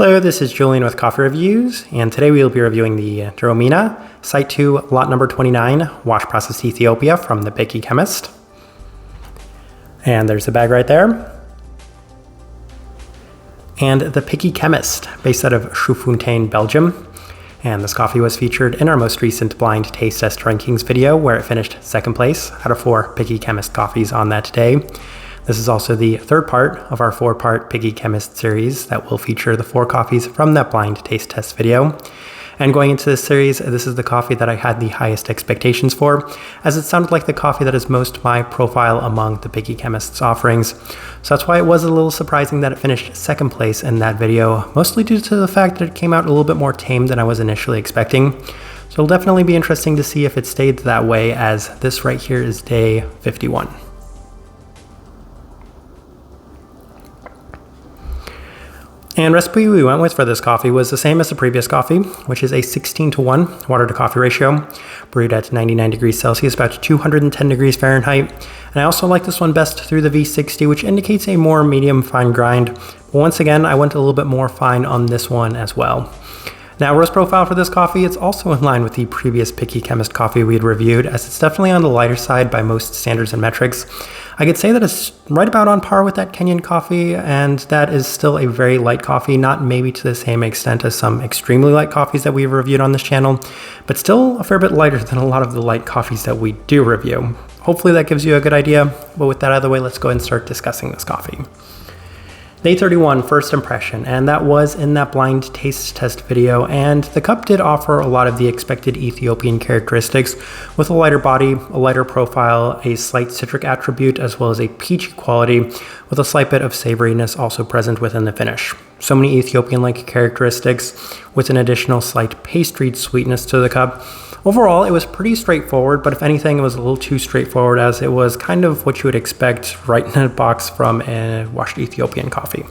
Hello, this is Julian with Coffee Reviews, and today we will be reviewing the Duromina Site 2 Lot Number 29 Wash Processed Ethiopia from the Picky Chemist. And there's the bag right there. And the Picky Chemist, based out of Chaudfontaine, Belgium. And this coffee was featured in our most recent blind taste test rankings video, where it finished second place out of 4 Picky Chemist coffees on that day. This is also the third part of our 4-part Picky Chemist series that will feature the 4 coffees from that blind taste test video. And going into this series, this is the coffee that I had the highest expectations for, as it sounded like the coffee that is most my profile among the Picky Chemist's offerings. So that's why it was a little surprising that it finished second place in that video, mostly due to the fact that it came out a little bit more tame than I was initially expecting. So it'll definitely be interesting to see if it stayed that way, as this right here is day 51. And recipe we went with for this coffee was the same as the previous coffee, which is a 16:1 water to coffee ratio, brewed at 99 degrees Celsius, about 210 degrees Fahrenheit. And I also like this one best through the V60, which indicates a more medium fine grind. But once again, I went a little bit more fine on this one as well. Now, roast profile for this coffee, it's also in line with the previous Picky Chemist coffee we had reviewed, as it's definitely on the lighter side by most standards and metrics. I could say that it's right about on par with that Kenyan coffee, and that is still a very light coffee, not maybe to the same extent as some extremely light coffees that we've reviewed on this channel, but still a fair bit lighter than a lot of the light coffees that we do review. Hopefully that gives you a good idea, but with that out of the way, let's go ahead and start discussing this coffee. Day 31, first impression, and that was in that blind taste test video, and the cup did offer a lot of the expected Ethiopian characteristics, with a lighter body, a lighter profile, a slight citric attribute, as well as a peachy quality, with a slight bit of savoriness also present within the finish. So many Ethiopian-like characteristics, with an additional slight pastry sweetness to the cup. Overall, it was pretty straightforward, but if anything, it was a little too straightforward, as it was kind of what you would expect right in a box from a washed Ethiopian coffee.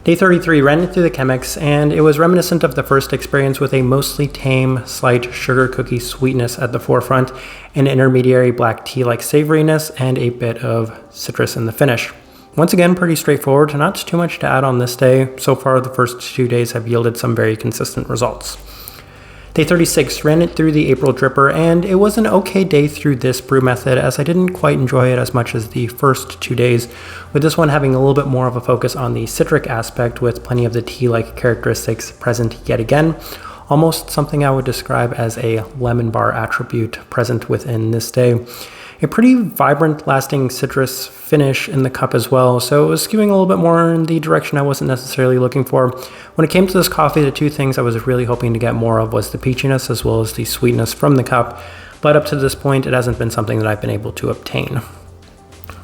Day 33 ran through the Chemist, and it was reminiscent of the first experience, with a mostly tame, slight sugar cookie sweetness at the forefront, an intermediary black tea-like savoriness, and a bit of citrus in the finish. Once again, pretty straightforward, not too much to add on this day. So far, the first 2 days have yielded some very consistent results. Day 36 ran it through the April dripper, and it was an okay day through this brew method, as I didn't quite enjoy it as much as the first 2 days, with this one having a little bit more of a focus on the citric aspect, with plenty of the tea-like characteristics present yet again. Almost something I would describe as a lemon bar attribute present within this day. A pretty vibrant, lasting citrus finish in the cup as well, so it was skewing a little bit more in the direction I wasn't necessarily looking for. When it came to this coffee, the 2 things I was really hoping to get more of was the peachiness as well as the sweetness from the cup, but up to this point, it hasn't been something that I've been able to obtain.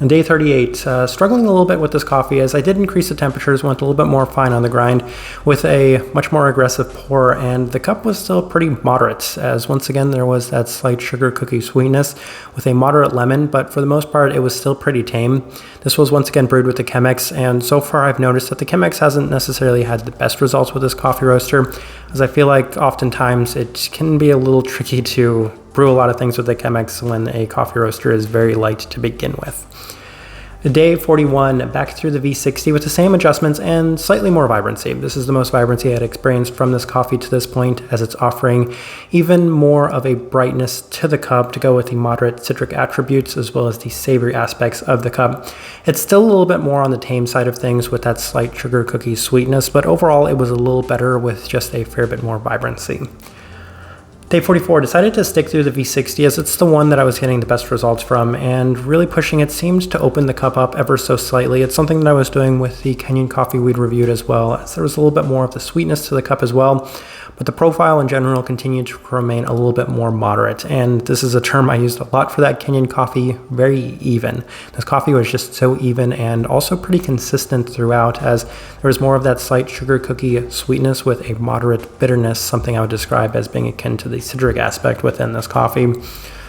On day 38, struggling a little bit with this coffee, as I did increase the temperatures, went a little bit more fine on the grind with a much more aggressive pour, and the cup was still pretty moderate, as once again there was that slight sugar cookie sweetness with a moderate lemon, but for the most part it was still pretty tame. This was once again brewed with the Chemist, and so far I've noticed that the Chemist hasn't necessarily had the best results with this coffee roaster, as I feel like oftentimes it can be a little tricky to brew a lot of things with the Chemist when a coffee roaster is very light to begin with. Day 41, back through the V60 with the same adjustments and slightly more vibrancy. This is the most vibrancy I had experienced from this coffee to this point, as it's offering even more of a brightness to the cup to go with the moderate citric attributes as well as the savory aspects of the cup. It's still a little bit more on the tame side of things with that slight sugar cookie sweetness, but overall it was a little better with just a fair bit more vibrancy. Day 44, decided to stick through the V60, as it's the one that I was getting the best results from, and really pushing it seemed to open the cup up ever so slightly. It's something that I was doing with the Kenyan coffee we'd reviewed as well, as there was a little bit more of the sweetness to the cup as well, but the profile in general continued to remain a little bit more moderate, and this is a term I used a lot for that Kenyan coffee, very even. This coffee was just so even and also pretty consistent throughout, as there was more of that slight sugar cookie sweetness with a moderate bitterness, something I would describe as being akin to the citric aspect within this coffee.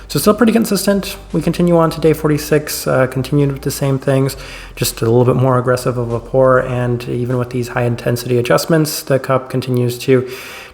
So still pretty consistent. We continue on to day 46, continued with the same things, just a little bit more aggressive of a pour, and even with these high intensity adjustments, the cup continues to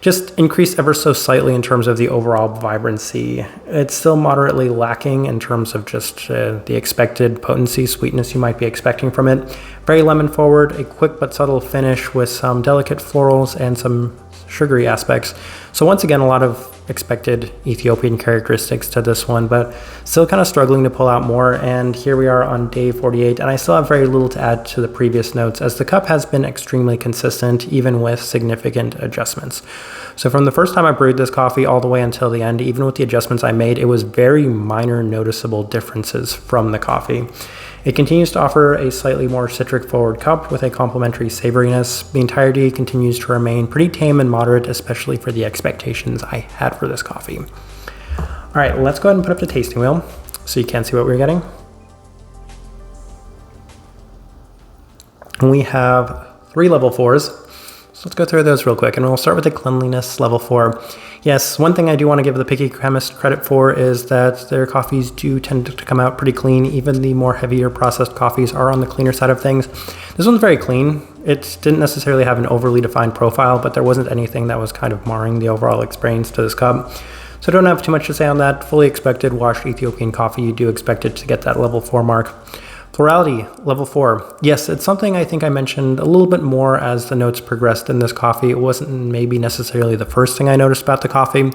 just increased ever so slightly in terms of the overall vibrancy. It's still moderately lacking in terms of just the expected potency, sweetness you might be expecting from it. Very lemon forward, a quick but subtle finish with some delicate florals and some sugary aspects. So once again, a lot of expected Ethiopian characteristics to this one, but still kind of struggling to pull out more. And here we are on day 48, and I still have very little to add to the previous notes, as the cup has been extremely consistent, even with significant adjustments. So from the first time I brewed this coffee all the way until the end, even with the adjustments I made, it was very minor noticeable differences from the coffee. It continues to offer a slightly more citric forward cup with a complementary savoriness. The entirety continues to remain pretty tame and moderate, especially for the expectations I had for this coffee. All right, let's go ahead and put up the tasting wheel so you can see what we're getting. And we have 3 level 4s. So let's go through those real quick, and we'll start with the cleanliness level 4. Yes, one thing I do want to give the Picky Chemist credit for is that their coffees do tend to come out pretty clean. Even the more heavier processed coffees are on the cleaner side of things. This one's very clean. It didn't necessarily have an overly defined profile, but there wasn't anything that was kind of marring the overall experience to this cup. So I don't have too much to say on that. Fully expected washed Ethiopian coffee. You do expect it to get that level 4 mark. Florality, level 4. Yes, it's something I think I mentioned a little bit more as the notes progressed in this coffee. It wasn't maybe necessarily the first thing I noticed about the coffee,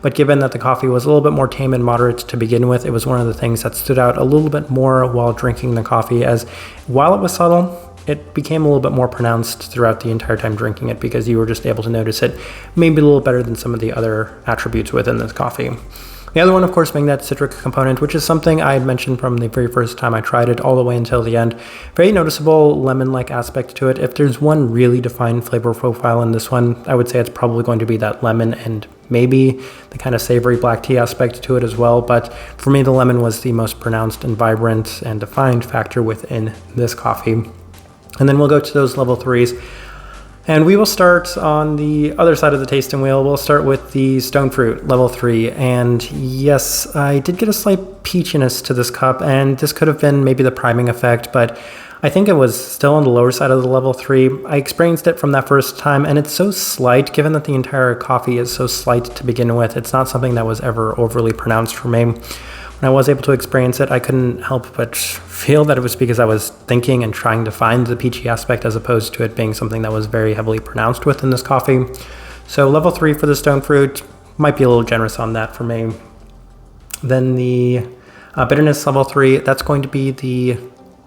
but given that the coffee was a little bit more tame and moderate to begin with, it was one of the things that stood out a little bit more while drinking the coffee, as while it was subtle, it became a little bit more pronounced throughout the entire time drinking it, because you were just able to notice it maybe a little better than some of the other attributes within this coffee. The other one, of course, being that citric component, which is something I had mentioned from the very first time I tried it all the way until the end. Very noticeable lemon-like aspect to it. If there's one really defined flavor profile in this one, I would say it's probably going to be that lemon and maybe the kind of savory black tea aspect to it as well. But for me, the lemon was the most pronounced and vibrant and defined factor within this coffee. And then we'll go to those level 3s. And we will start on the other side of the tasting wheel. We'll start with the stone fruit, level 3. And yes, I did get a slight peachiness to this cup, and this could have been maybe the priming effect, but I think it was still on the lower side of the level 3. I experienced it from that first time, and it's so slight, given that the entire coffee is so slight to begin with. It's not something that was ever overly pronounced for me. When I was able to experience it, I couldn't help but feel that it was because I was thinking and trying to find the peachy aspect, as opposed to it being something that was very heavily pronounced within this coffee. So level 3 for the stone fruit, might be a little generous on that for me. Then the bitterness level 3, that's going to be the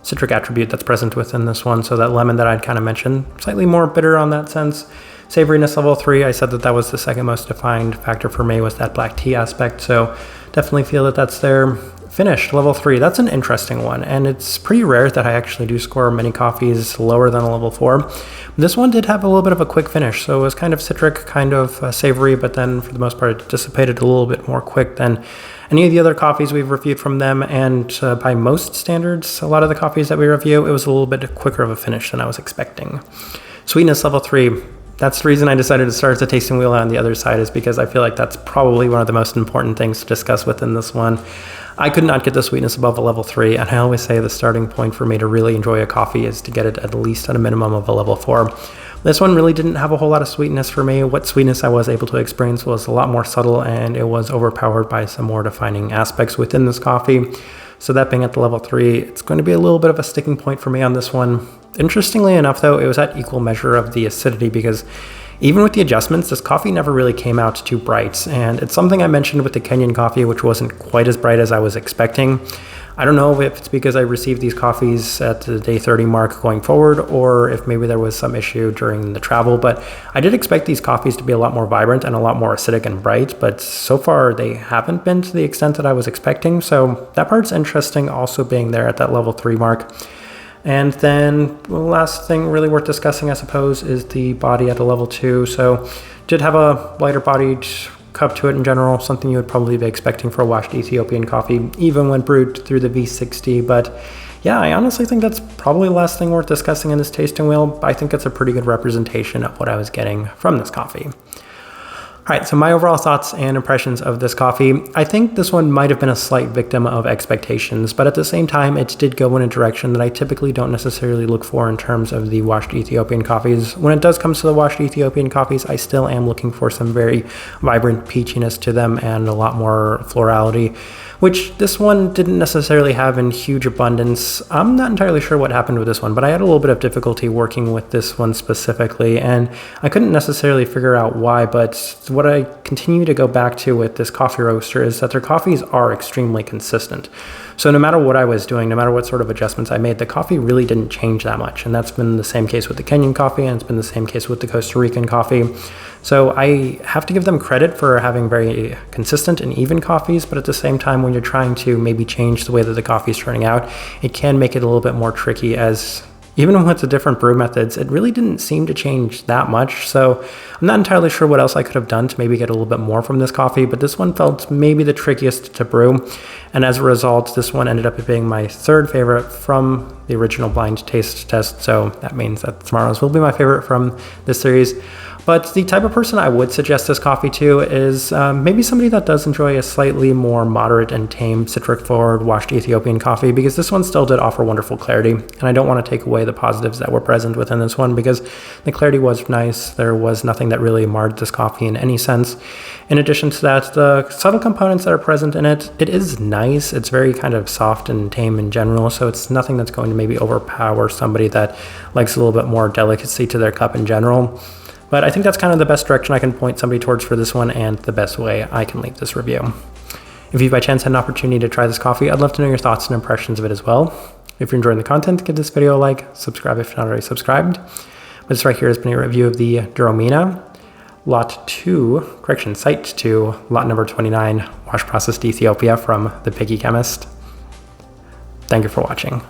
citric attribute that's present within this one. So that lemon that I'd kind of mentioned, slightly more bitter on that sense. Savoriness level 3, I said that that was the second most defined factor for me, was that black tea aspect. So definitely feel that that's there. Finish, level 3, that's an interesting one, and it's pretty rare that I actually do score many coffees lower than a level 4. This one did have a little bit of a quick finish, so it was kind of citric, kind of savory, but then for the most part it dissipated a little bit more quick than any of the other coffees we've reviewed from them, and by most standards, a lot of the coffees that we review, it was a little bit quicker of a finish than I was expecting. Sweetness, level 3. That's the reason I decided to start the tasting wheel on the other side, is because I feel like that's probably one of the most important things to discuss within this one. I could not get the sweetness above a level 3, and I always say the starting point for me to really enjoy a coffee is to get it at least at a minimum of a level 4. This one really didn't have a whole lot of sweetness for me. What sweetness I was able to experience was a lot more subtle, and it was overpowered by some more defining aspects within this coffee. So that being at the level 3, it's going to be a little bit of a sticking point for me on this one. Interestingly enough, though, it was at equal measure of the acidity, because even with the adjustments, this coffee never really came out too bright. And it's something I mentioned with the Kenyan coffee, which wasn't quite as bright as I was expecting. I don't know if it's because I received these coffees at the day 30 mark going forward, or if maybe there was some issue during the travel, but I did expect these coffees to be a lot more vibrant and a lot more acidic and bright, but so far they haven't been to the extent that I was expecting. So that part's interesting, also being there at that level 3 mark. And then the last thing really worth discussing, I suppose, is the body at a level 2. So did have a lighter bodied cup to it in general, something you would probably be expecting for a washed Ethiopian coffee, even when brewed through the V60. But yeah, I honestly think that's probably the last thing worth discussing in this tasting wheel. I think it's a pretty good representation of what I was getting from this coffee. All right, so my overall thoughts and impressions of this coffee. I think this one might have been a slight victim of expectations, but at the same time, it did go in a direction that I typically don't necessarily look for in terms of the washed Ethiopian coffees. When it does come to the washed Ethiopian coffees, I still am looking for some very vibrant peachiness to them and a lot more florality, which this one didn't necessarily have in huge abundance. I'm not entirely sure what happened with this one, but I had a little bit of difficulty working with this one specifically, and I couldn't necessarily figure out why, but what I continue to go back to with this coffee roaster is that their coffees are extremely consistent. So no matter what I was doing, no matter what sort of adjustments I made, the coffee really didn't change that much. And that's been the same case with the Kenyan coffee, and it's been the same case with the Costa Rican coffee. So I have to give them credit for having very consistent and even coffees, but at the same time, when you're trying to maybe change the way that the coffee is turning out, it can make it a little bit more tricky, as even with the different brew methods, it really didn't seem to change that much. So I'm not entirely sure what else I could have done to maybe get a little bit more from this coffee, but this one felt maybe the trickiest to brew. And as a result, this one ended up being my third favorite from the original blind taste test. So that means that tomorrow's will be my favorite from this series. But the type of person I would suggest this coffee to is maybe somebody that does enjoy a slightly more moderate and tame citric-forward washed Ethiopian coffee, because this one still did offer wonderful clarity. And I don't want to take away the positives that were present within this one, because the clarity was nice. There was nothing that really marred this coffee in any sense. In addition to that, the subtle components that are present in it, it is nice. It's very kind of soft and tame in general, so it's nothing that's going to maybe overpower somebody that likes a little bit more delicacy to their cup in general. But I think that's kind of the best direction I can point somebody towards for this one, and the best way I can leave this review. If you by chance had an opportunity to try this coffee, I'd love to know your thoughts and impressions of it as well. If you're enjoying the content, give this video a like, subscribe if you're not already subscribed. But this right here has been a review of the Duromina, Site 2, lot number 29, wash processed Ethiopia from the Chemist. Thank you for watching.